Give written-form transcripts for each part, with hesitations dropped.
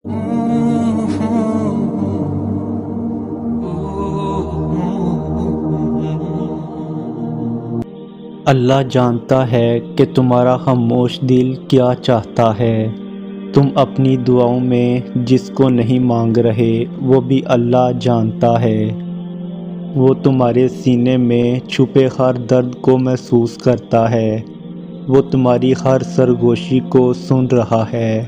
اللہ جانتا ہے کہ تمہارا خاموش دل کیا چاہتا ہے۔ تم اپنی دعاؤں میں جس کو نہیں مانگ رہے وہ بھی اللہ جانتا ہے۔ وہ تمہارے سینے میں چھپے ہر درد کو محسوس کرتا ہے۔ وہ تمہاری ہر سرگوشی کو سن رہا ہے۔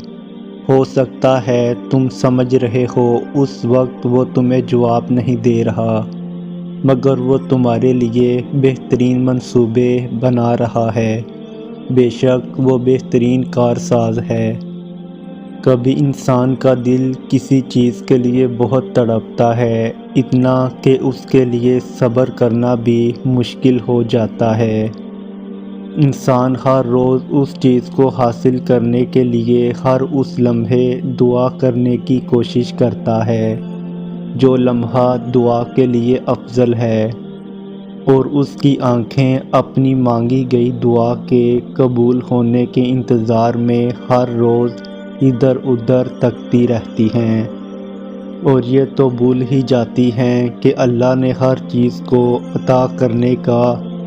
ہو سکتا ہے تم سمجھ رہے ہو اس وقت وہ تمہیں جواب نہیں دے رہا، مگر وہ تمہارے لیے بہترین منصوبے بنا رہا ہے۔ بے شک وہ بہترین کارساز ہے۔ کبھی انسان کا دل کسی چیز کے لیے بہت تڑپتا ہے، اتنا کہ اس کے لیے صبر کرنا بھی مشکل ہو جاتا ہے۔ انسان ہر روز اس چیز کو حاصل کرنے کے لیے ہر اس لمحے دعا کرنے کی کوشش کرتا ہے جو لمحہ دعا کے لیے افضل ہے، اور اس کی آنکھیں اپنی مانگی گئی دعا کے قبول ہونے کے انتظار میں ہر روز ادھر ادھر تکتی رہتی ہیں، اور یہ تو بھول ہی جاتی ہیں کہ اللہ نے ہر چیز کو عطا کرنے کا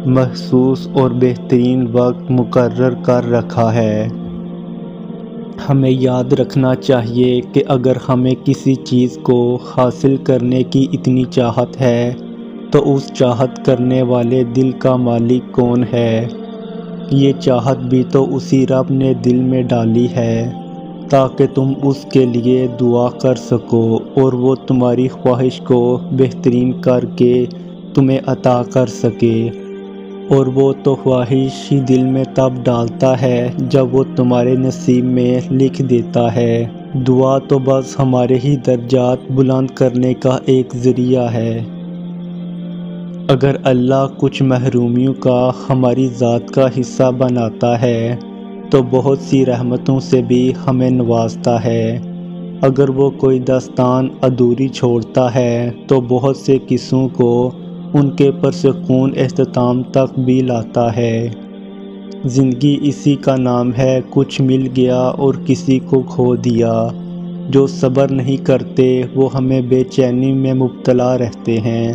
مخصوص اور بہترین وقت مقرر کر رکھا ہے۔ ہمیں یاد رکھنا چاہیے کہ اگر ہمیں کسی چیز کو حاصل کرنے کی اتنی چاہت ہے تو اس چاہت کرنے والے دل کا مالک کون ہے؟ یہ چاہت بھی تو اسی رب نے دل میں ڈالی ہے تاکہ تم اس کے لیے دعا کر سکو، اور وہ تمہاری خواہش کو بہترین کر کے تمہیں عطا کر سکے۔ اور وہ تو خواہش ہی دل میں تب ڈالتا ہے جب وہ تمہارے نصیب میں لکھ دیتا ہے۔ دعا تو بس ہمارے ہی درجات بلند کرنے کا ایک ذریعہ ہے۔ اگر اللہ کچھ محرومیوں کا ہماری ذات کا حصہ بناتا ہے تو بہت سی رحمتوں سے بھی ہمیں نوازتا ہے۔ اگر وہ کوئی داستان ادھوری چھوڑتا ہے تو بہت سے قصوں کو ان کے پرسکون اختتام تک بھی لاتا ہے۔ زندگی اسی کا نام ہے، کچھ مل گیا اور کسی کو کھو دیا۔ جو صبر نہیں کرتے وہ ہمیں بے چینی میں مبتلا رہتے ہیں،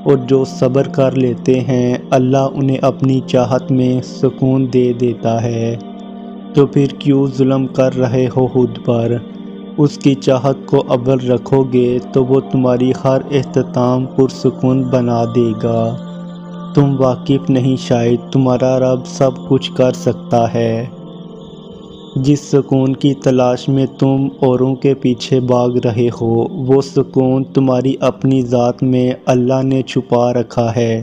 اور جو صبر کر لیتے ہیں اللہ انہیں اپنی چاہت میں سکون دے دیتا ہے۔ تو پھر کیوں ظلم کر رہے ہو خود پر؟ اس کی چاہت کو اول رکھو گے تو وہ تمہاری ہر اختتام پرسکون بنا دے گا۔ تم واقف نہیں شاید تمہارا رب سب کچھ کر سکتا ہے۔ جس سکون کی تلاش میں تم اوروں کے پیچھے بھاگ رہے ہو وہ سکون تمہاری اپنی ذات میں اللہ نے چھپا رکھا ہے۔